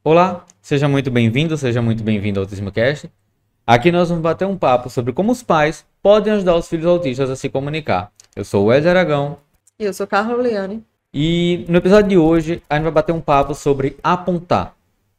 Olá, seja muito bem-vindo ao AutismoCast. Aqui nós vamos bater um papo sobre como os pais podem ajudar os filhos autistas a se comunicar. Eu sou o Wesley Aragão E eu sou Carla Liane. e no episódio de hoje a gente vai bater um papo sobre apontar.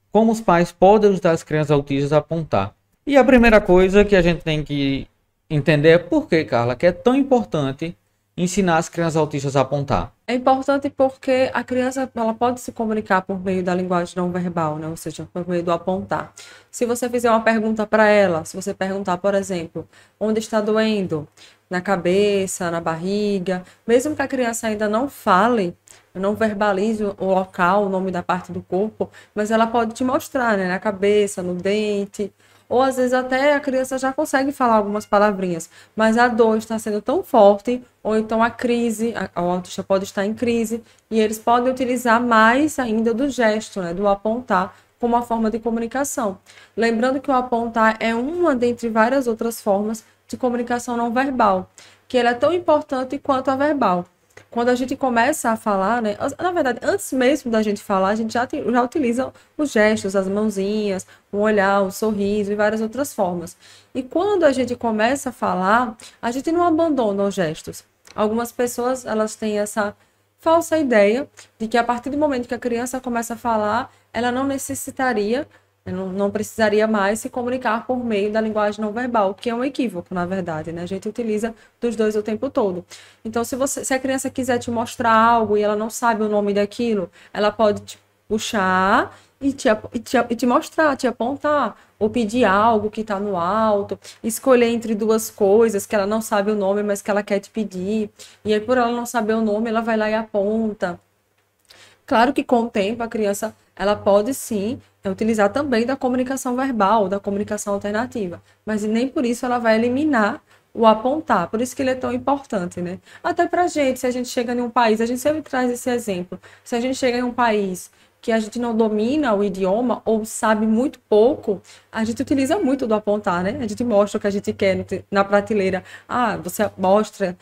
Como os pais podem ajudar as crianças autistas a apontar. E a primeira coisa que a gente tem que entender é por que, Carla, que é tão importante ensinar as crianças autistas a apontar. É importante porque a criança ela pode se comunicar por meio da linguagem não verbal, né? Ou seja, por meio do apontar. Se você fizer uma pergunta para ela, se você perguntar, por exemplo, onde está doendo? Na cabeça, na barriga, mesmo que a criança ainda não fale, não verbalize o local, o nome da parte do corpo, mas ela pode te mostrar, né? Na cabeça, no dente. Ou às vezes até a criança já consegue falar algumas palavrinhas, mas a dor está sendo tão forte, ou então a crise, o autista pode estar em crise, e eles podem utilizar mais ainda do gesto, né, do apontar, como uma forma de comunicação. Lembrando que o apontar é uma dentre várias outras formas de comunicação não verbal, que ela é tão importante quanto a verbal. Quando a gente começa a falar, né? Na verdade, antes mesmo da gente falar, a gente já utiliza os gestos, as mãozinhas, o olhar, o sorriso e várias outras formas. E quando a gente começa a falar, a gente não abandona os gestos. Algumas pessoas, elas têm essa falsa ideia de que a partir do momento que a criança começa a falar, ela não necessitaria, não precisaria mais se comunicar por meio da linguagem não verbal, que é um equívoco, na verdade, né? A gente utiliza dos dois o tempo todo. Então, se a criança quiser te mostrar algo e ela não sabe o nome daquilo, ela pode te puxar e te mostrar, te apontar, ou pedir algo que está no alto, escolher entre duas coisas que ela não sabe o nome, mas que ela quer te pedir, e aí por ela não saber o nome, ela vai lá e aponta. Claro que com o tempo a criança ela pode sim utilizar também da comunicação verbal, da comunicação alternativa, mas nem por isso ela vai eliminar o apontar. Por isso que ele é tão importante, né? Até pra gente, se a gente chega em um país, a gente sempre traz esse exemplo. Se a gente chega em um país que a gente não domina o idioma ou sabe muito pouco, a gente utiliza muito do apontar, né? A gente mostra o que a gente quer na prateleira. Ah, você mostra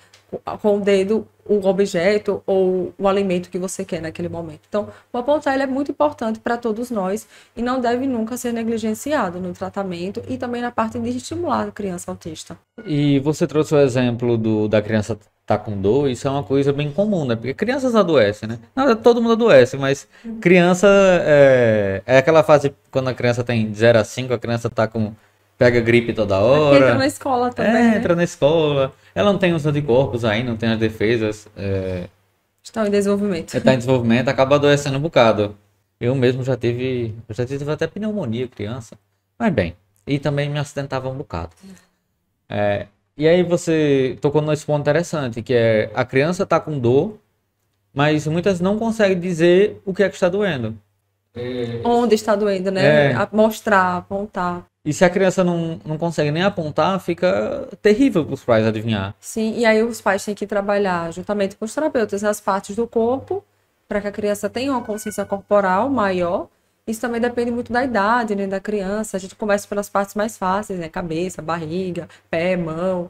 com o dedo o objeto ou o alimento que você quer naquele momento. Então, o apontar ele é muito importante para todos nós e não deve nunca ser negligenciado no tratamento e também na parte de estimular a criança autista. E você trouxe o exemplo da criança tá com dor, isso é uma coisa bem comum, né? Porque crianças adoecem, né? Não, todo mundo adoece, mas criança é aquela fase quando a criança tem 0 a 5, a criança pega gripe toda Aqui entra na hora, escola também, né? entra na escola, ela não tem os anticorpos aí, não tem as defesas, Estão em desenvolvimento. tá em desenvolvimento, acaba adoecendo um bocado. Eu já tive até pneumonia criança, mas bem, e também me acidentava um bocado. E aí você tocou nesse ponto interessante, que é a criança tá com dor, mas muitas não conseguem dizer o que é que está doendo. Onde está doendo, né? É, Mostrar, apontar. e se a criança não consegue nem apontar, fica terrível para os pais adivinhar. Sim, e aí os pais têm que trabalhar juntamente com os terapeutas as partes do corpo para que a criança tenha uma consciência corporal maior. Isso também depende muito da idade, né, da criança. A gente começa pelas partes mais fáceis, né? Cabeça, barriga, pé, mão,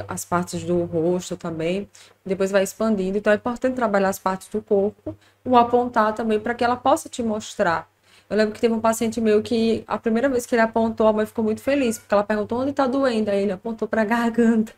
as partes do rosto também. Depois vai expandindo. Então é importante trabalhar as partes do corpo, o apontar também para que ela possa te mostrar. Eu lembro que teve um paciente meu que a primeira vez que ele apontou, a mãe ficou muito feliz, porque ela perguntou onde está doendo, aí ele apontou para a garganta.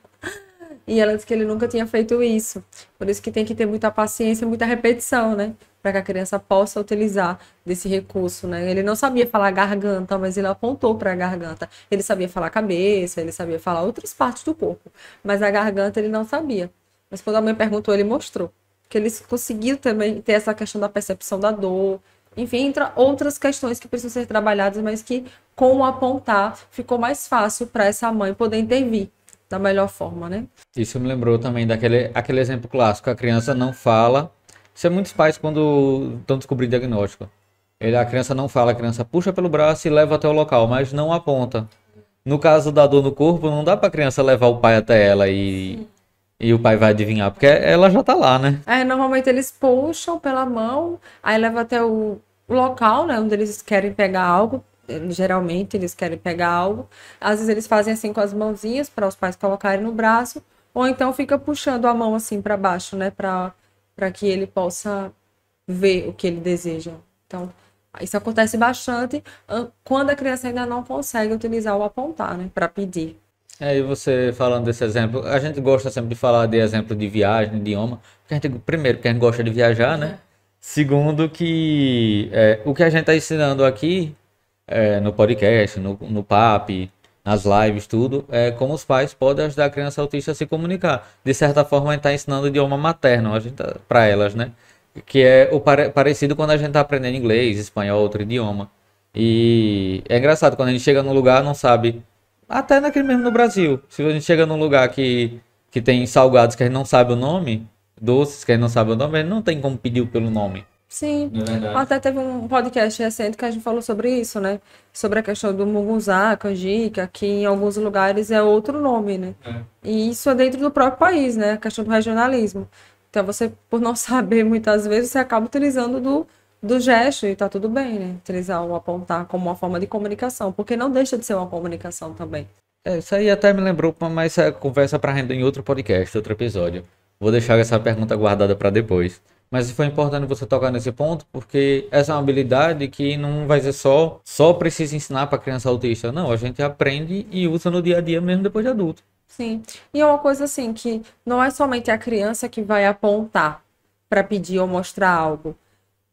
E ela disse que ele nunca tinha feito isso. Por isso que tem que ter muita paciência e muita repetição, né? Para que a criança possa utilizar desse recurso, né? Ele não sabia falar garganta, mas ele apontou para a garganta. Ele sabia falar cabeça, ele sabia falar outras partes do corpo, mas a garganta ele não sabia. Mas quando a mãe perguntou, ele mostrou. Que ele conseguiu também ter essa questão da percepção da dor. Enfim, entre outras questões que precisam ser trabalhadas, mas que com o apontar ficou mais fácil para essa mãe poder intervir da melhor forma, né? Isso me lembrou também aquele exemplo clássico, a criança não fala. Isso é muitos pais quando estão descobrindo diagnóstico. A criança não fala, a criança puxa pelo braço e leva até o local, mas não aponta. No caso da dor no corpo, não dá para a criança levar o pai até ela e o pai vai adivinhar, porque ela já tá lá, né? Normalmente eles puxam pela mão, aí leva até o local, né, onde eles querem pegar algo. Geralmente eles querem pegar algo. Às vezes eles fazem assim com as mãozinhas para os pais colocarem no braço, ou então fica puxando a mão assim para baixo, né, para que ele possa ver o que ele deseja. Então, Isso acontece bastante quando a criança ainda não consegue utilizar o apontar, né, para pedir. E você falando desse exemplo, a gente gosta sempre de falar de exemplo de viagem, de idioma, porque primeiro, porque a gente gosta de viajar, né? Segundo, que o que a gente está ensinando aqui, no podcast, no PAP, nas lives, tudo, é como os pais podem ajudar a criança autista a se comunicar. De certa forma, a gente está ensinando o idioma materno para elas, né? Que é o parecido quando a gente está aprendendo inglês, espanhol, outro idioma. E é engraçado, quando a gente chega num lugar, não sabe. Até naquele mesmo no Brasil. Se a gente chega num lugar que tem salgados que a gente não sabe o nome, doces que a gente não sabe o nome, a gente não tem como pedir pelo nome. Sim, Não é verdade? até teve um podcast recente que a gente falou sobre isso, né? Sobre a questão do munguzá, canjica, que em alguns lugares é outro nome, né? E isso é dentro do próprio país, né? A questão do regionalismo. Então você, por não saber muitas vezes, você acaba utilizando do gesto e tá tudo bem, né? Utilizar o apontar como uma forma de comunicação, porque não deixa de ser uma comunicação também. Isso aí até me lembrou, mas é conversa para render em outro podcast, outro episódio. Vou deixar essa pergunta guardada para depois. Mas foi importante você tocar nesse ponto, porque essa é uma habilidade que não vai ser só precisa ensinar para criança autista. Não, a gente aprende e usa no dia a dia mesmo depois de adulto. Sim. E é uma coisa assim que não é somente a criança que vai apontar para pedir ou mostrar algo.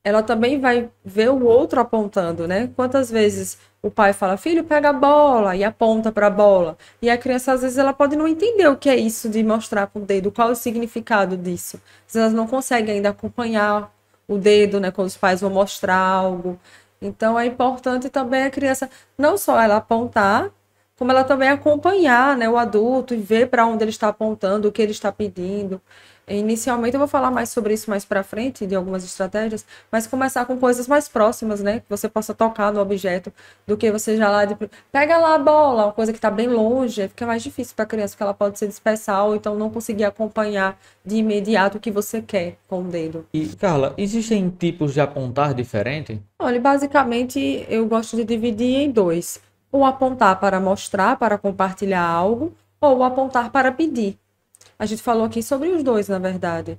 Ela também vai ver o outro apontando, né? Quantas vezes o pai fala, filho, pega a bola e aponta para a bola. E a criança, às vezes, ela pode não entender o que é isso de mostrar com o dedo, qual é o significado disso. Às vezes, elas não conseguem ainda acompanhar o dedo, né? Quando os pais vão mostrar algo. Então, é importante também a criança, não só ela apontar, como ela também acompanhar, né, o adulto e ver para onde ele está apontando, o que ele está pedindo. Inicialmente eu vou falar mais sobre isso mais para frente, de algumas estratégias, mas começar com coisas mais próximas, né, que você possa tocar no objeto, do que você já lá de pega lá a bola, uma coisa que está bem longe, fica mais difícil para a criança, porque ela pode se dispersar ou então não conseguir acompanhar de imediato o que você quer com o dedo. E, Carla, existem tipos de apontar diferentes? Olha, basicamente eu gosto de dividir em dois. O apontar para mostrar, para compartilhar algo, ou o apontar para pedir. A gente falou aqui sobre os dois, na verdade,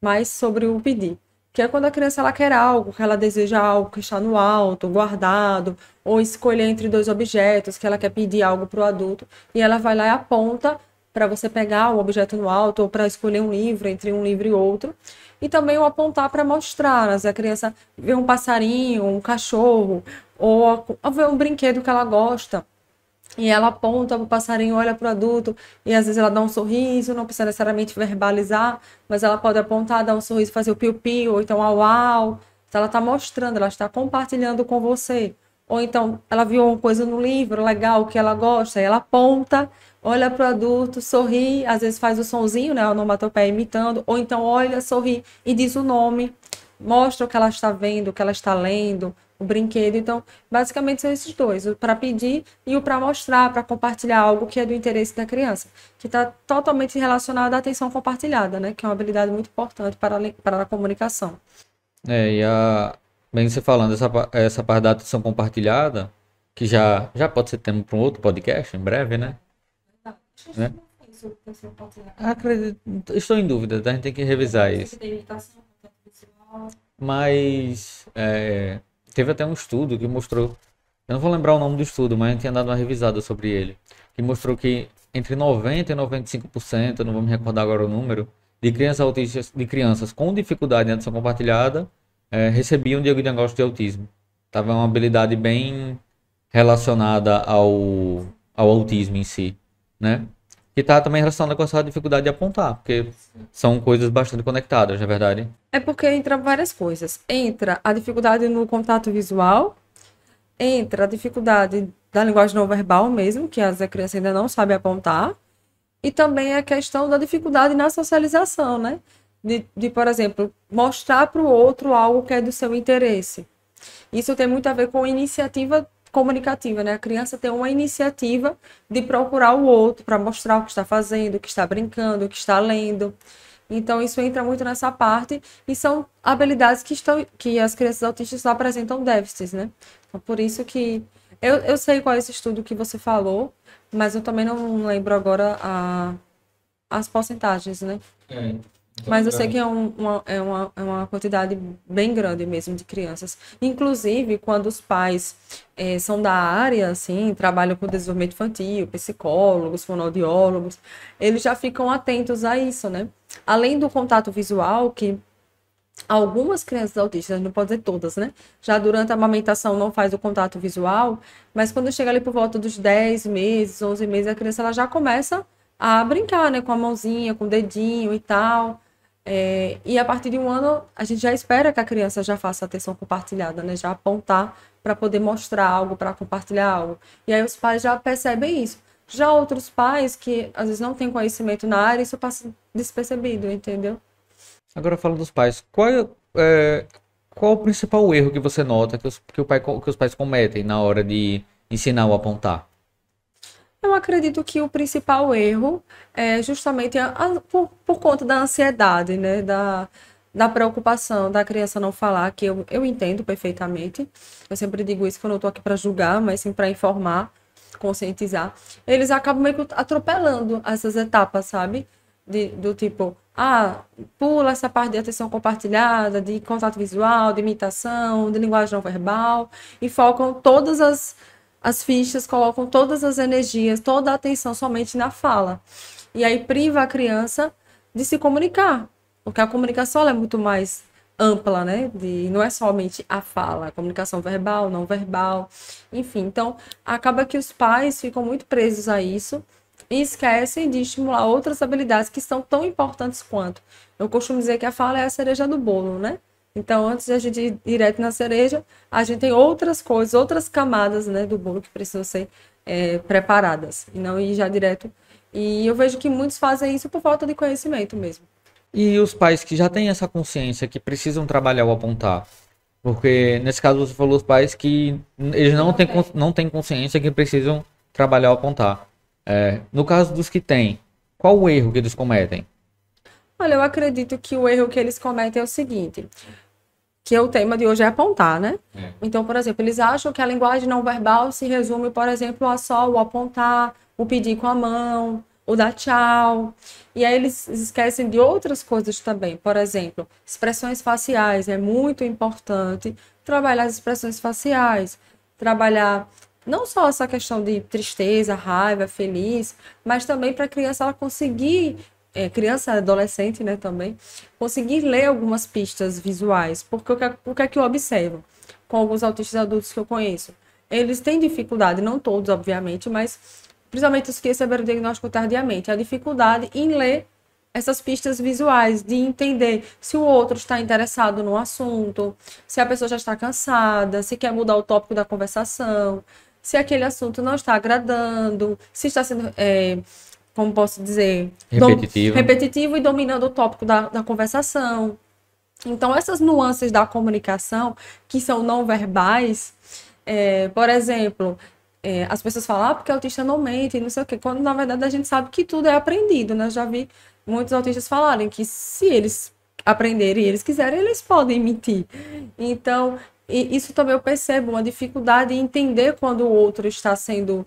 mas sobre o pedir. Que é quando a criança ela quer algo, que ela deseja algo que está no alto, guardado, ou escolher entre dois objetos, que ela quer pedir algo para o adulto, e ela vai lá e aponta para você pegar o objeto no alto, ou para escolher um livro entre um livro e outro. E também o apontar para mostrar, né? Se a criança vê um passarinho, um cachorro, ou vê um brinquedo que ela gosta, e ela aponta para o passarinho, olha para o adulto, e às vezes ela dá um sorriso, não precisa necessariamente verbalizar, mas ela pode apontar, dar um sorriso, fazer o piu-piu, ou então au au. Então ela está mostrando, ela está compartilhando com você. Ou então ela viu uma coisa no livro legal que ela gosta, e ela aponta, olha para o adulto, sorri, às vezes faz o sonzinho, né, a onomatopeia imitando, ou então olha, sorri e diz o nome, mostra o que ela está vendo, o que ela está lendo, o brinquedo. Então, basicamente são esses dois, o para pedir e o para mostrar, para compartilhar algo que é do interesse da criança, que está totalmente relacionado à atenção compartilhada, né? Que é uma habilidade muito importante para a comunicação. Bem você falando, essa parte da atenção compartilhada, que já pode ser tema para um outro podcast em breve, né? Né? Acredito, estou em dúvida, tá? A gente tem que revisar isso. Mas teve até um estudo que mostrou, eu não vou lembrar o nome do estudo, mas a gente tinha dado uma revisada sobre ele, que mostrou que entre 90% e 95%, eu não vou me recordar agora o número, de crianças autistas, de crianças com dificuldade em atenção compartilhada, recebiam diagnóstico de autismo. Tava uma habilidade bem relacionada ao autismo em si, né? Que está também relacionada com essa dificuldade de apontar, porque são coisas bastante conectadas, na verdade. É porque entra várias coisas. Entra a dificuldade no contato visual, entra a dificuldade da linguagem não verbal mesmo, que a criança ainda não sabe apontar, e também a questão da dificuldade na socialização, né? Por exemplo, mostrar para o outro algo que é do seu interesse. Isso tem muito a ver com iniciativa comunicativa, né? A criança tem uma iniciativa de procurar o outro para mostrar o que está fazendo, o que está brincando, o que está lendo. Então, isso entra muito nessa parte e são habilidades que as crianças autistas apresentam déficits, né? Então, por isso que eu sei qual é esse estudo que você falou, mas eu também não lembro agora as porcentagens, né? Mas eu sei que é uma quantidade bem grande mesmo de crianças. Inclusive, quando os pais são da área, assim, trabalham com desenvolvimento infantil, psicólogos, fonoaudiólogos, eles já ficam atentos a isso, né? Além do contato visual, que algumas crianças autistas, não pode dizer todas, né? Já durante a amamentação não faz o contato visual, mas quando chega ali por volta dos 10 meses, 11 meses, a criança ela já começa a brincar, né? Com a mãozinha, com o dedinho e tal. E a partir de um ano, a gente já espera que a criança já faça atenção compartilhada, né? Já apontar para poder mostrar algo, para compartilhar algo. E aí os pais já percebem isso. Já outros pais que às vezes não têm conhecimento na área, isso passa despercebido, entendeu? Agora falando dos pais, qual o principal erro que você nota que os pais cometem na hora de ensinar ou apontar? Eu acredito que o principal erro é justamente por conta da ansiedade, né? Da preocupação da criança não falar, que eu entendo perfeitamente. Eu sempre digo isso, que eu não estou aqui para julgar, mas sim para informar, conscientizar. Eles acabam meio que atropelando essas etapas, sabe? Do tipo, pula essa parte de atenção compartilhada, de contato visual, de imitação, de linguagem não verbal, e focam todas as fichas, colocam todas as energias, toda a atenção somente na fala. E aí priva a criança de se comunicar, porque a comunicação ela é muito mais ampla, né? Não é somente a fala, a comunicação verbal, não verbal, enfim. Então, acaba que os pais ficam muito presos a isso e esquecem de estimular outras habilidades que são tão importantes quanto. Eu costumo dizer que a fala é a cereja do bolo, né? Então, antes de a gente ir direto na cereja, a gente tem outras coisas, outras camadas, né, do bolo que precisam ser preparadas, e não ir já direto. E eu vejo que muitos fazem isso por falta de conhecimento mesmo. E os pais que já têm essa consciência que precisam trabalhar ou apontar? Porque nesse caso você falou os pais que eles não têm consciência que precisam trabalhar ou apontar. No caso dos que têm, qual o erro que eles cometem? Olha, eu acredito que o erro que eles cometem é o seguinte, que o tema de hoje é apontar, né? Então, por exemplo, eles acham que a linguagem não verbal se resume, por exemplo, a só o apontar, o pedir com a mão, o dar tchau. E aí eles esquecem de outras coisas também. Por exemplo, expressões faciais. É muito importante trabalhar as expressões faciais. Trabalhar não só essa questão de tristeza, raiva, feliz, mas também para a criança ela conseguir criança, adolescente, né, também, conseguir ler algumas pistas visuais, porque o que é que eu observo com alguns autistas adultos que eu conheço? Eles têm dificuldade, não todos, obviamente, mas principalmente os que receberam o diagnóstico tardiamente, a dificuldade em ler essas pistas visuais, de entender se o outro está interessado no assunto, se a pessoa já está cansada, se quer mudar o tópico da conversação, se aquele assunto não está agradando, se está sendo como posso dizer, repetitivo e dominando o tópico da conversação. Então, essas nuances da comunicação, que são não verbais, por exemplo, as pessoas falam, porque autista não mente, não sei o quê, quando na verdade a gente sabe que tudo é aprendido, né? Eu já vi muitos autistas falarem que se eles aprenderem e eles quiserem, eles podem mentir. Então, isso também eu percebo, uma dificuldade em entender quando o outro está sendo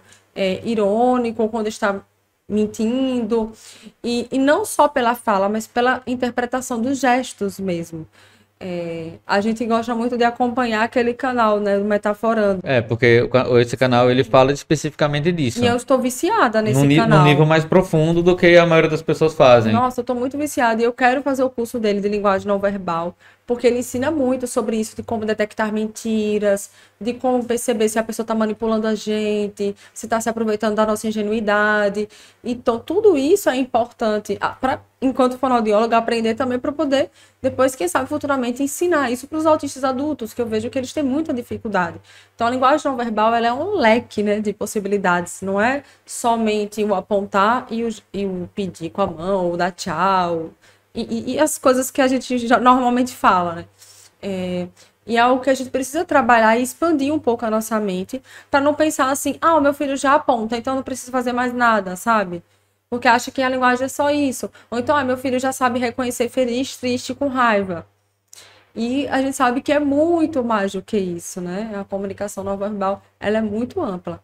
irônico, ou quando está mentindo, e não só pela fala, mas pela interpretação dos gestos mesmo. A gente gosta muito de acompanhar aquele canal, né, do Metaforando. Porque esse canal ele fala especificamente disso. E eu estou viciada nesse Num canal. nível mais profundo do que a maioria das pessoas fazem. Nossa, eu estou muito viciada e eu quero fazer o curso dele de linguagem não verbal, porque ele ensina muito sobre isso, de como detectar mentiras, de como perceber se a pessoa está manipulando a gente, se está se aproveitando da nossa ingenuidade. Então, tudo isso é importante para, enquanto fonoaudióloga, aprender também para poder, depois, quem sabe, futuramente, ensinar isso para os autistas adultos, que eu vejo que eles têm muita dificuldade. Então, a linguagem não verbal ela é um leque, né, de possibilidades, não é somente o apontar e o pedir com a mão, o dar tchau, e as coisas que a gente já normalmente fala, né? E é algo que a gente precisa trabalhar e expandir um pouco a nossa mente para não pensar assim, o meu filho já aponta, então não preciso fazer mais nada, sabe? Porque acha que a linguagem é só isso. Ou então, meu filho já sabe reconhecer feliz, triste com raiva. E a gente sabe que é muito mais do que isso, né? A comunicação não verbal, ela é muito ampla.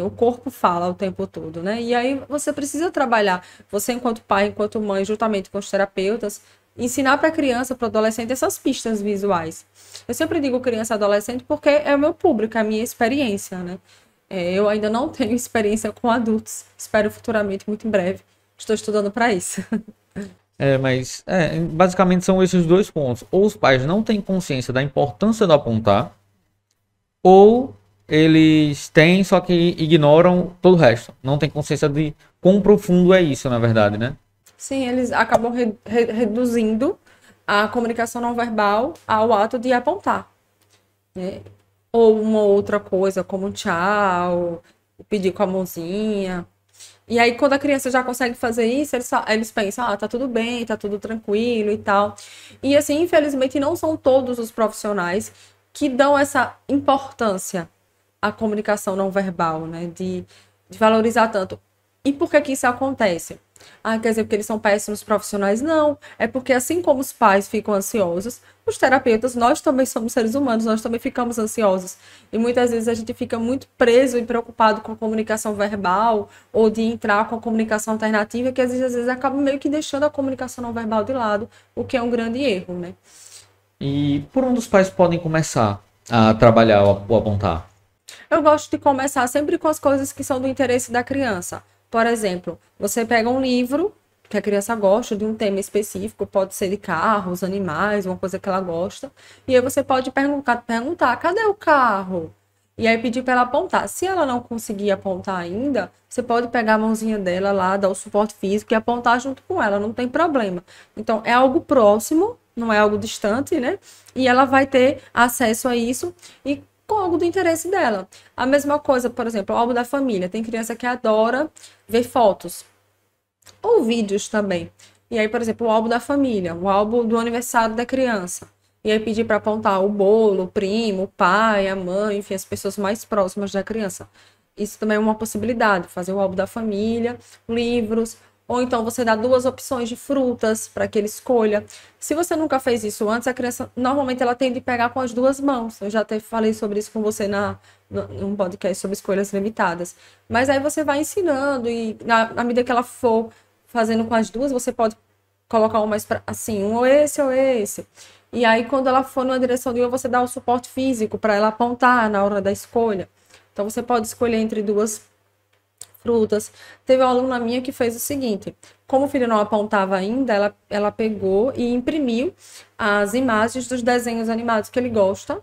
O corpo fala o tempo todo, né? E aí você precisa trabalhar, você enquanto pai, enquanto mãe, juntamente com os terapeutas, ensinar para a criança, para o adolescente, essas pistas visuais. Eu sempre digo criança e adolescente porque é o meu público, é a minha experiência, né? Eu ainda não tenho experiência com adultos, espero futuramente, muito em breve. Estou estudando para isso. Basicamente são esses dois pontos. Ou os pais não têm consciência da importância do apontar, ou eles têm, só que ignoram todo o resto. Não têm consciência de quão profundo é isso, na verdade, né? Sim, eles acabam reduzindo a comunicação não verbal ao ato de apontar, né? Ou uma outra coisa, como um tchau, pedir com a mãozinha. E aí, quando a criança já consegue fazer isso, eles pensam, tá tudo bem, tá tudo tranquilo e tal. E assim, infelizmente, não são todos os profissionais que dão essa importância à comunicação não verbal, né? De valorizar tanto. E por que que isso acontece? Quer dizer, porque eles são péssimos profissionais? Não. É porque assim como os pais ficam ansiosos, os terapeutas, nós também somos seres humanos, nós também ficamos ansiosos. E muitas vezes a gente fica muito preso e preocupado com a comunicação verbal ou de entrar com a comunicação alternativa, que às vezes acaba meio que deixando a comunicação não verbal de lado, o que é um grande erro, né? E por onde os pais podem começar a trabalhar o apontar? Eu gosto de começar sempre com as coisas que são do interesse da criança. Por exemplo, você pega um livro que a criança gosta de um tema específico, pode ser de carros, animais, uma coisa que ela gosta, e aí você pode perguntar, cadê o carro? E aí pedir para ela apontar. Se ela não conseguir apontar ainda, você pode pegar a mãozinha dela lá, dar o suporte físico e apontar junto com ela, não tem problema. Então, é algo próximo, não é algo distante, né? E ela vai ter acesso a isso e com algo do interesse dela. A mesma coisa, por exemplo, o álbum da família. Tem criança que adora ver fotos ou vídeos também. E aí, por exemplo, o álbum da família, o álbum do aniversário da criança. E aí pedir para apontar o bolo, o primo, o pai, a mãe, enfim, as pessoas mais próximas da criança. Isso também é uma possibilidade, fazer o álbum da família, livros, ou então você dá duas opções de frutas para que ele escolha. Se você nunca fez isso antes, a criança normalmente ela tende a pegar com as duas mãos. Eu já até falei sobre isso com você num podcast sobre escolhas limitadas. Mas aí você vai ensinando e na medida que ela for fazendo com as duas, você pode colocar uma mais assim, um ou esse. E aí quando ela for numa direção de uma, você dá o suporte físico para ela apontar na hora da escolha. Então você pode escolher entre duas frutas. Teve uma aluna minha que fez o seguinte: como o filho não apontava ainda, ela pegou e imprimiu as imagens dos desenhos animados que ele gosta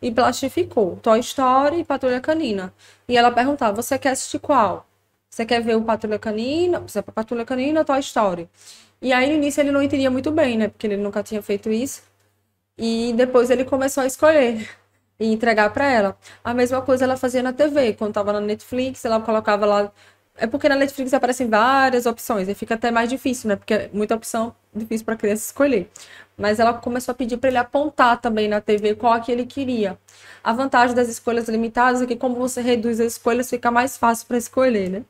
e plastificou Toy Story e Patrulha Canina. E ela perguntava: você quer assistir qual? Você quer ver o Patrulha Canina? Você é Patrulha Canina ou Toy Story? E aí no início ele não entendia muito bem, né? Porque ele nunca tinha feito isso. E depois ele começou a escolher e entregar para ela. A mesma coisa ela fazia na TV, quando estava na Netflix, ela colocava lá. É porque na Netflix aparecem várias opções, e fica até mais difícil, né? Porque é muita opção difícil para a criança escolher. Mas ela começou a pedir para ele apontar também na TV qual é que ele queria. A vantagem das escolhas limitadas é que, como você reduz as escolhas, fica mais fácil para escolher, né?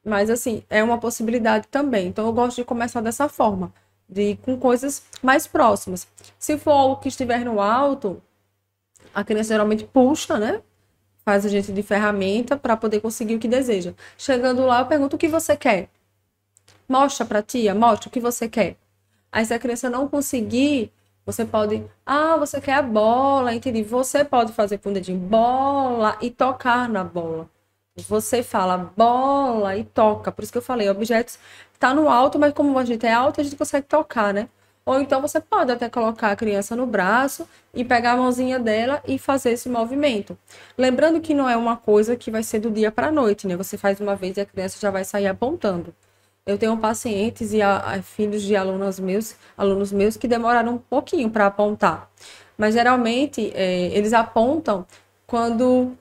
Mas, assim, é uma possibilidade também. Então, eu gosto de começar dessa forma, com coisas mais próximas. Se for algo que estiver no alto, a criança geralmente puxa, né? Faz a gente de ferramenta para poder conseguir o que deseja. Chegando lá, eu pergunto: o que você quer? Mostra para tia, mostra o que você quer. Aí, se a criança não conseguir, você pode. Você quer a bola, entendi. Você pode fazer com o dedinho bola e tocar na bola. Você fala bola e toca. Por isso que eu falei, objetos tá no alto, mas como a gente é alto, a gente consegue tocar, né? Ou então você pode até colocar a criança no braço e pegar a mãozinha dela e fazer esse movimento. Lembrando que não é uma coisa que vai ser do dia para a noite, né? Você faz uma vez e a criança já vai sair apontando. Eu tenho pacientes e filhos de alunos meus que demoraram um pouquinho para apontar. Mas geralmente eles apontam quando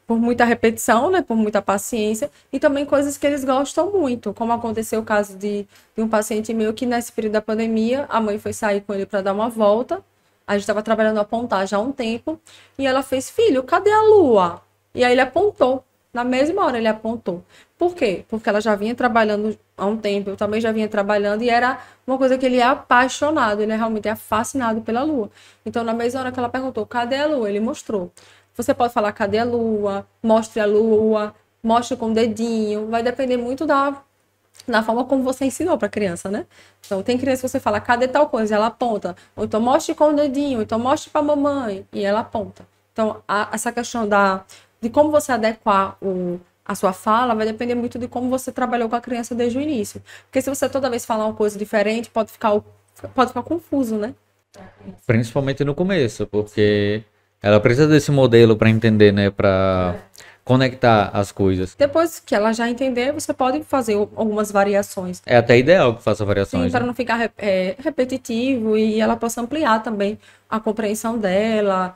por muita repetição, né, por muita paciência, e também coisas que eles gostam muito, como aconteceu o caso de um paciente meu que nesse período da pandemia, a mãe foi sair com ele para dar uma volta, a gente estava trabalhando a apontar já há um tempo, e ela fez: filho, cadê a lua? E aí ele apontou. Na mesma hora ele apontou. Por quê? Porque ela já vinha trabalhando há um tempo, eu também já vinha trabalhando, e era uma coisa que ele é apaixonado, ele é realmente fascinado pela Lua. Então, na mesma hora que ela perguntou, cadê a Lua? Ele mostrou. Você pode falar, cadê a Lua? Mostre a Lua, mostre com o dedinho. Vai depender muito da forma como você ensinou para a criança, né? Então, tem criança que você fala, cadê tal coisa? Ela aponta. Ou então, mostre com o dedinho, ou então, mostre para a mamãe. E ela aponta. Então, essa questão de como você adequar a sua fala vai depender muito de como você trabalhou com a criança desde o início. Porque se você toda vez falar uma coisa diferente, pode ficar confuso, né? Principalmente no começo, porque ela precisa desse modelo para entender, né? Para conectar as coisas. Depois que ela já entender, você pode fazer algumas variações. É até ideal que faça Sim, variações, para né? não ficar repetitivo e ela possa ampliar também a compreensão dela,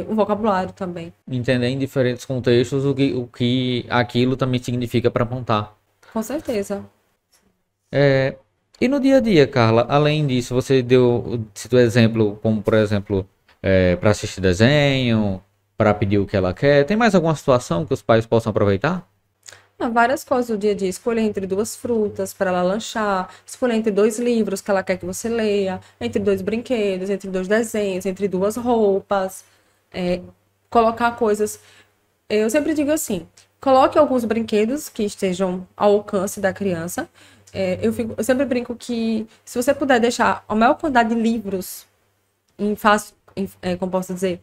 o vocabulário também. Entender em diferentes contextos o que aquilo também significa para montar. Com certeza. E no dia a dia, Carla, além disso, você citou exemplo, como por exemplo, para assistir desenho, para pedir o que ela quer. Tem mais alguma situação que os pais possam aproveitar? Várias coisas do dia a dia. Escolher entre duas frutas para ela lanchar, escolher entre dois livros que ela quer que você leia, entre dois brinquedos, entre dois desenhos, entre duas roupas. é, Colocar coisas. Eu sempre digo assim: coloque alguns brinquedos que estejam ao alcance da criança. Eu sempre brinco que se você puder deixar a maior quantidade de livros em fácil, como posso dizer,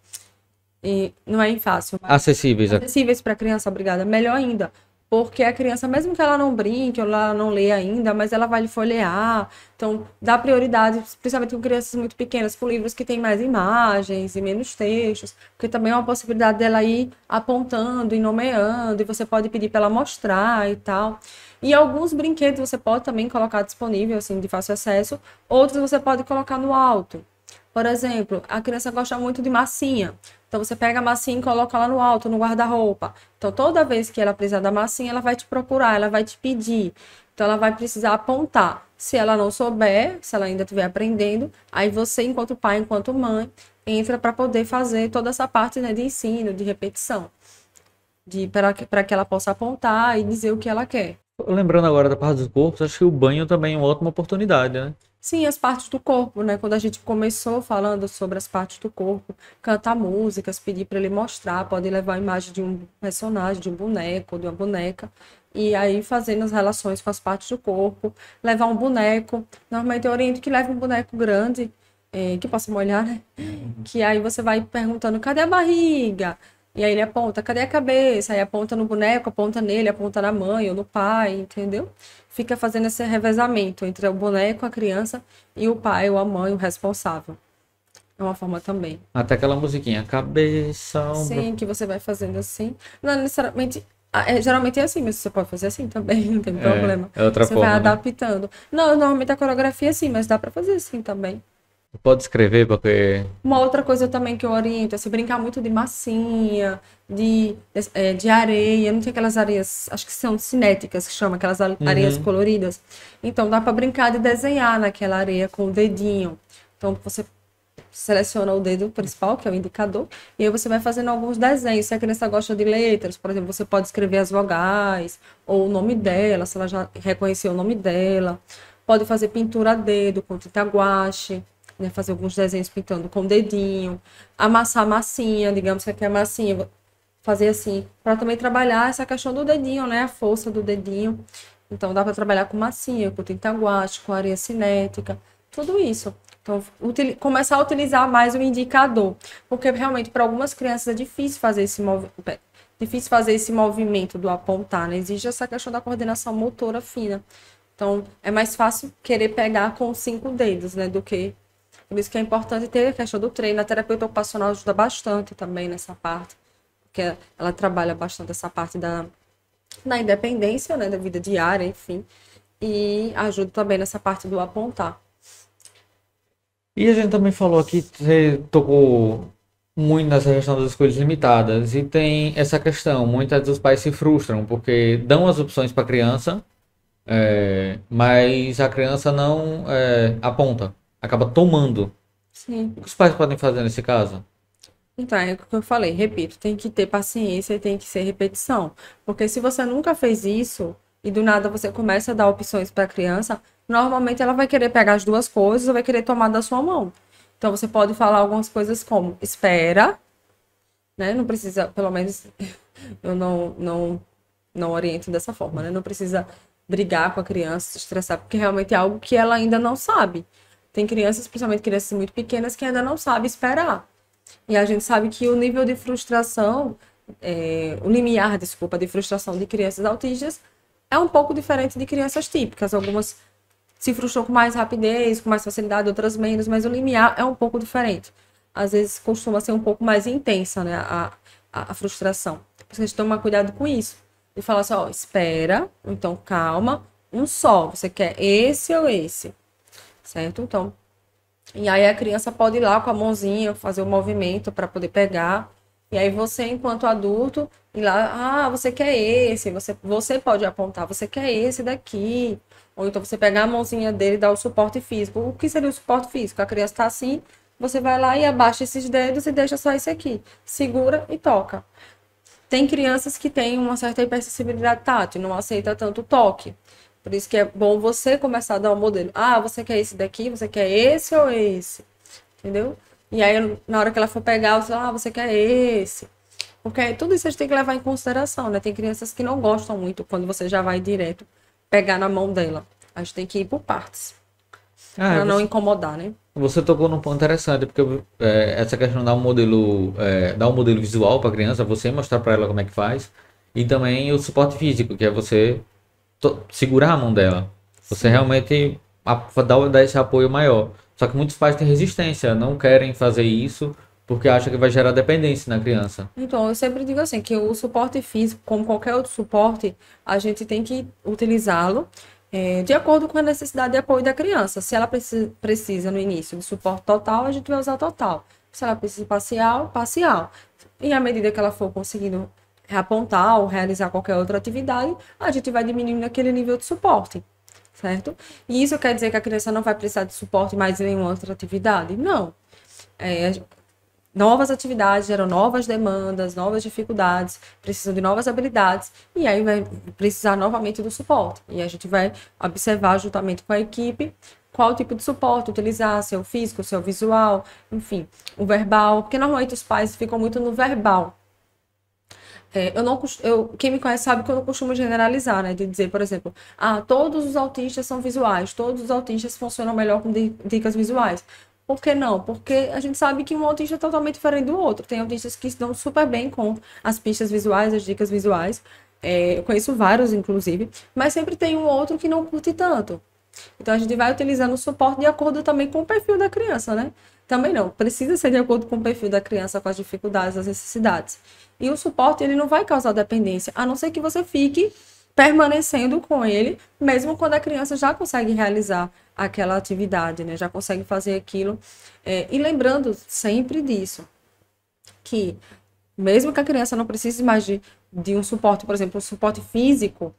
não é em fácil, Acessíveis. acessíveis para a criança, obrigada, melhor ainda. Porque a criança, mesmo que ela não brinque ou ela não leia ainda, mas ela vai folhear. Então, dá prioridade, principalmente com crianças muito pequenas, com livros que têm mais imagens e menos textos, porque também é uma possibilidade dela ir apontando e nomeando, e você pode pedir para ela mostrar e tal. E alguns brinquedos você pode também colocar disponível, assim, de fácil acesso, outros você pode colocar no alto. Por exemplo, a criança gosta muito de massinha. Então você pega a massinha e coloca lá no alto, no guarda-roupa. Então toda vez que ela precisar da massinha, ela vai te procurar, ela vai te pedir. Então ela vai precisar apontar. Se ela não souber, se ela ainda estiver aprendendo, aí você, enquanto pai, enquanto mãe, entra para poder fazer toda essa parte, né, de ensino, de repetição, para que ela possa apontar e dizer o que ela quer. Lembrando agora da parte dos corpos, acho que o banho também é uma ótima oportunidade, né? Sim, as partes do corpo, né? Quando a gente começou falando sobre as partes do corpo, cantar músicas, pedir para ele mostrar, pode levar a imagem de um personagem, de um boneco, de uma boneca, e aí fazendo as relações com as partes do corpo, levar um boneco. Normalmente eu oriento que leve um boneco grande, que possa molhar, né? Que aí você vai perguntando, cadê a barriga? E aí ele aponta, cadê a cabeça? Aí aponta no boneco, aponta nele, aponta na mãe ou no pai, entendeu? Fica fazendo esse revezamento entre o boneco, a criança e o pai ou a mãe, o responsável. É uma forma também. Até aquela musiquinha, cabeça, ombro. Sim, que você vai fazendo assim. Não necessariamente. Geralmente é assim, mas você pode fazer assim também, não tem problema. É outra Você vai forma, né? adaptando. Não, normalmente a coreografia é assim, mas dá pra fazer assim também. Pode escrever, porque Uma outra coisa também que eu oriento é se brincar muito de massinha, de areia. Não tem aquelas areias, acho que são cinéticas, que chama, aquelas areias Uhum. coloridas. Então dá para brincar de desenhar naquela areia com o dedinho. Então você seleciona o dedo principal, que é o indicador, e aí você vai fazendo alguns desenhos. Se a criança gosta de letras, por exemplo, você pode escrever as vogais, ou o nome dela, se ela já reconheceu o nome dela. Pode fazer pintura a dedo com tinta guache, né, fazer alguns desenhos pintando com o dedinho, amassar a massinha, digamos que aqui é a massinha, fazer assim, para também trabalhar essa questão do dedinho, né, a força do dedinho. Então dá para trabalhar com massinha, com tinta guache, com areia cinética, tudo isso. Então, começar a utilizar mais o indicador, porque realmente para algumas crianças é difícil fazer esse movimento do apontar, né? Exige essa questão da coordenação motora fina. Então, é mais fácil querer pegar com 5 dedos, né, do que... Por isso que é importante ter a questão do treino. A terapeuta ocupacional ajuda bastante também nessa parte, porque ela trabalha bastante essa parte na independência, né, da vida diária, enfim, e ajuda também nessa parte do apontar. E a gente também falou aqui, você tocou muito nessa questão das escolhas limitadas. E tem essa questão, muitas dos pais se frustram porque dão as opções para a criança, mas a criança não aponta, acaba tomando. Sim. O que os pais podem fazer nesse caso? Então, é o que eu falei, repito, tem que ter paciência e tem que ser repetição. Porque se você nunca fez isso e do nada você começa a dar opções para a criança, normalmente ela vai querer pegar as duas coisas ou vai querer tomar da sua mão. Então, você pode falar algumas coisas como espera, né? Não precisa, pelo menos eu não oriento dessa forma, né? Não precisa brigar com a criança, se estressar, porque realmente é algo que ela ainda não sabe. Tem crianças, principalmente crianças muito pequenas, que ainda não sabem esperar. E a gente sabe que o nível de frustração, o limiar, desculpa, de frustração de crianças autistas é um pouco diferente de crianças típicas. Algumas se frustram com mais rapidez, com mais facilidade, outras menos, mas o limiar é um pouco diferente. Às vezes costuma ser um pouco mais intensa, né, a frustração. Vocês tomar cuidado com isso. E falar assim, ó, espera, então calma, um só. Você quer esse ou esse? Certo? Então, e aí a criança pode ir lá com a mãozinha, fazer o movimento para poder pegar. E aí você, enquanto adulto, ir lá, você quer esse, você pode apontar, você quer esse daqui. Ou então você pegar a mãozinha dele e dar o suporte físico. O que seria o suporte físico? A criança está assim, você vai lá e abaixa esses dedos e deixa só esse aqui. Segura e toca. Tem crianças que têm uma certa hipersensibilidade tátil, não aceita tanto toque. Por isso que é bom você começar a dar um modelo. Ah, você quer esse daqui? Você quer esse ou esse? Entendeu? E aí, na hora que ela for pegar, você fala, você quer esse. Porque tudo isso a gente tem que levar em consideração, né? Tem crianças que não gostam muito quando você já vai direto pegar na mão dela. A gente tem que ir por partes, Ah, para não incomodar, né? você tocou num ponto interessante, porque essa questão de dar um modelo visual para a criança, você mostrar para ela como é que faz, e também o suporte físico, que é você segurar a mão dela. Você Sim. realmente dar esse apoio maior. Só que muitos pais têm resistência, não querem fazer isso porque acham que vai gerar dependência na criança. Então, eu sempre digo assim, que o suporte físico, como qualquer outro suporte, a gente tem que utilizá-lo de acordo com a necessidade de apoio da criança. Se ela precisa no início de suporte total, a gente vai usar total. Se ela precisa de parcial, parcial. E à medida que ela for conseguindo apontar ou realizar qualquer outra atividade, a gente vai diminuindo aquele nível de suporte, certo? E isso quer dizer que a criança não vai precisar de suporte mais em nenhuma outra atividade? Não. É, novas atividades geram novas demandas, novas dificuldades, precisam de novas habilidades, e aí vai precisar novamente do suporte. E a gente vai observar juntamente com a equipe qual tipo de suporte utilizar, se é o físico, se é o visual, enfim, o verbal, porque normalmente os pais ficam muito no verbal. Eu não, quem me conhece sabe que eu não costumo generalizar, né? De dizer, por exemplo, todos os autistas são visuais, todos os autistas funcionam melhor com dicas visuais. Por que não? Porque a gente sabe que um autista é totalmente diferente do outro. Tem autistas que se dão super bem com as pistas visuais, as dicas visuais. Eu conheço vários, inclusive, mas sempre tem um outro que não curte tanto. Então a gente vai utilizando o suporte de acordo também com o perfil da criança, né? Também não, precisa ser de acordo com o perfil da criança, com as dificuldades, as necessidades. E o suporte, ele não vai causar dependência, a não ser que você fique permanecendo com ele, mesmo quando a criança já consegue realizar aquela atividade, né? Já consegue fazer aquilo. E lembrando sempre disso, que mesmo que a criança não precise mais de um suporte, por exemplo, um suporte físico,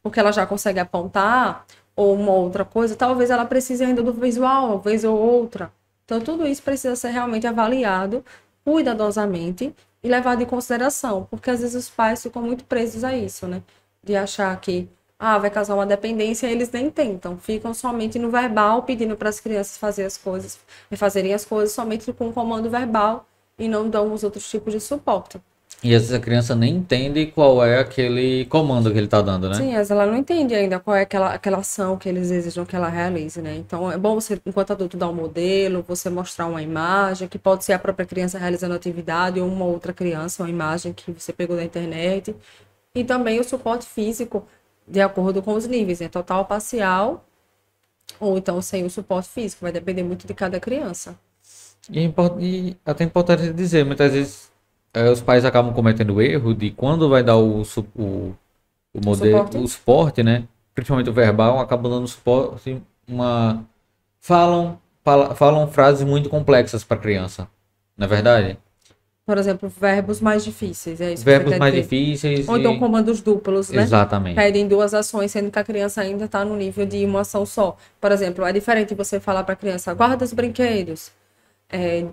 porque ela já consegue apontar, ou uma outra coisa, talvez ela precise ainda do visual, uma vez ou outra. Então, tudo isso precisa ser realmente avaliado cuidadosamente e levado em consideração, porque às vezes os pais ficam muito presos a isso, né? De achar que vai causar uma dependência, e eles nem tentam, ficam somente no verbal, pedindo para as crianças fazerem as coisas somente com o comando verbal e não dão os outros tipos de suporte. E às vezes a criança nem entende qual é aquele comando que ele está dando, né? Sim, mas ela não entende ainda qual é aquela ação que eles desejam que ela realize, né? Então, é bom você, enquanto adulto, dar um modelo, você mostrar uma imagem, que pode ser a própria criança realizando a atividade, ou uma outra criança, uma imagem que você pegou da internet. E também o suporte físico, de acordo com os níveis, né? Total, parcial, ou então sem o suporte físico, vai depender muito de cada criança. E até importante dizer, muitas vezes os pais acabam cometendo o erro de quando vai dar o O modelo, suporte? o suporte, né? Principalmente o verbal, acabam dando suporte, falam frases muito complexas para a criança, não é verdade? Por exemplo, verbos mais difíceis, é isso que você Verbos quer mais dizer? difíceis Ou então e comandos duplos, né? exatamente. Pedem duas ações, sendo que a criança ainda está no nível de uma ação só. Por exemplo, é diferente você falar para a criança, guarda os brinquedos.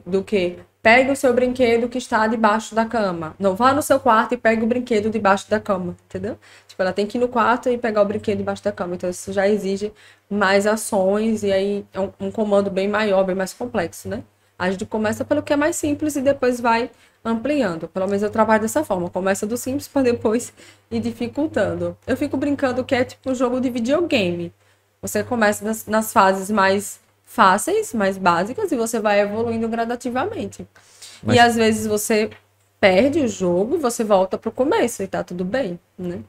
do que pegue o seu brinquedo que está debaixo da cama. Não vá no seu quarto e pegue o brinquedo debaixo da cama, entendeu? Tipo, ela tem que ir no quarto e pegar o brinquedo debaixo da cama. Então, isso já exige mais ações e aí é um comando bem maior, bem mais complexo, né? A gente começa pelo que é mais simples e depois vai ampliando. Pelo menos eu trabalho dessa forma. Começa do simples para depois ir dificultando. Eu fico brincando que é tipo um jogo de videogame. Você começa nas fases mais fáceis, mais básicas, e você vai evoluindo gradativamente. Mas- E às vezes você perde o jogo e você volta pro começo e tá tudo bem, né?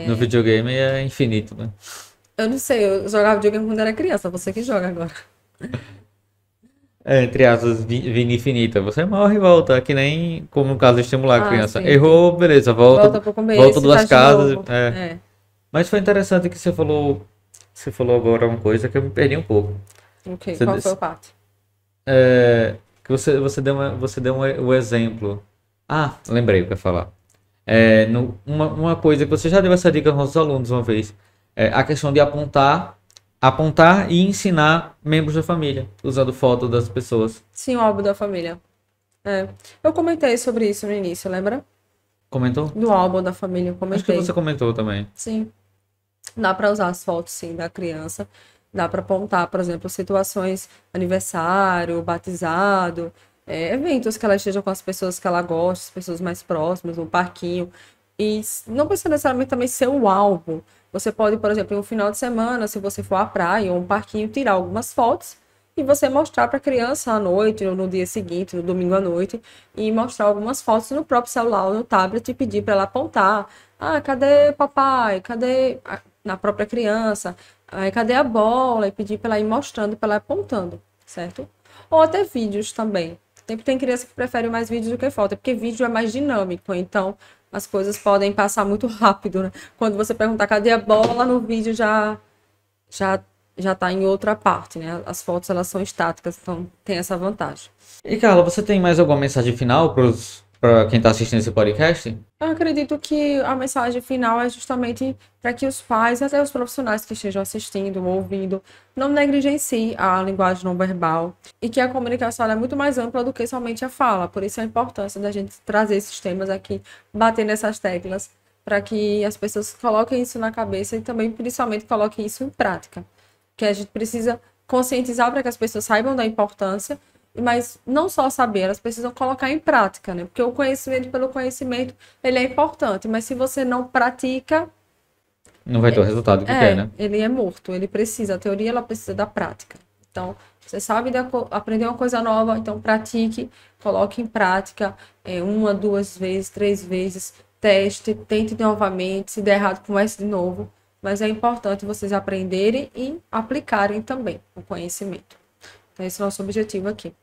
No videogame é infinito, né? Eu não sei, eu jogava videogame quando era criança, você que joga agora. É, entre aspas, vida infinita. Você morre e volta, que nem como no caso de estimular a Ah, criança. sim. Errou, beleza, Volta volta, pro começo volta e duas faz de casas. novo. É. Mas foi interessante que você falou agora uma coisa que eu me perdi um pouco. Ok, Você qual disse- foi o pato? que você deu o exemplo. Ah, lembrei o que eu ia falar. Uma coisa que você já deu essa dica aos nossos alunos uma vez. É a questão de apontar e ensinar membros da família, usando foto das pessoas. Sim, o álbum da família. É. Eu comentei sobre isso no início, lembra? Comentou? Do álbum da família, eu Acho que comentei. você comentou também. Sim. Dá para usar as fotos, sim, da criança. Dá para apontar, por exemplo, situações, aniversário, batizado, eventos que ela esteja com as pessoas que ela gosta, as pessoas mais próximas, um parquinho. E não precisa necessariamente também ser um álbum. Você pode, por exemplo, em um final de semana, se você for à praia ou um parquinho, tirar algumas fotos e você mostrar para a criança à noite ou no dia seguinte, no domingo à noite, e mostrar algumas fotos no próprio celular ou no tablet e pedir para ela apontar. Ah, cadê papai? Cadê na própria criança? Aí, cadê a bola? E pedir para ela ir mostrando, para ela ir apontando, certo? Ou até vídeos também. Tem criança que prefere mais vídeos do que foto, porque vídeo é mais dinâmico, então as coisas podem passar muito rápido, né? Quando você perguntar cadê a bola, no vídeo já já tá em outra parte, né? As fotos elas são estáticas, então tem essa vantagem. E Carla, você tem mais alguma mensagem final para quem está assistindo esse podcast? Eu acredito que a mensagem final é justamente para que os pais e até os profissionais que estejam assistindo, ouvindo, não negligenciem a linguagem não verbal e que a comunicação ela é muito mais ampla do que somente a fala. Por isso a importância da gente trazer esses temas aqui, bater nessas teclas, para que as pessoas coloquem isso na cabeça e também, principalmente, coloquem isso em prática. Que a gente precisa conscientizar para que as pessoas saibam da importância, mas não só saber, elas precisam colocar em prática, né? Porque o conhecimento pelo conhecimento, ele é importante, mas se você não pratica, Não vai ter o resultado que quer, né? ele é morto, ele precisa, a teoria ela precisa da prática. Então, você sabe aprender uma coisa nova, então pratique, coloque em prática, uma, duas vezes, três vezes, teste, tente novamente, se der errado, comece de novo. Mas é importante vocês aprenderem e aplicarem também o conhecimento. Então, esse é o nosso objetivo aqui.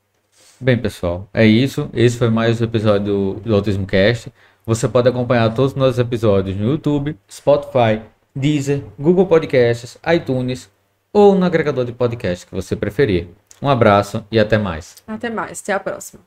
Bem, pessoal, é isso. Esse foi mais um episódio do Autismo Cast. Você pode acompanhar todos os nossos episódios no YouTube, Spotify, Deezer, Google Podcasts, iTunes ou no agregador de podcast que você preferir. Um abraço e até mais. Até mais, até a próxima.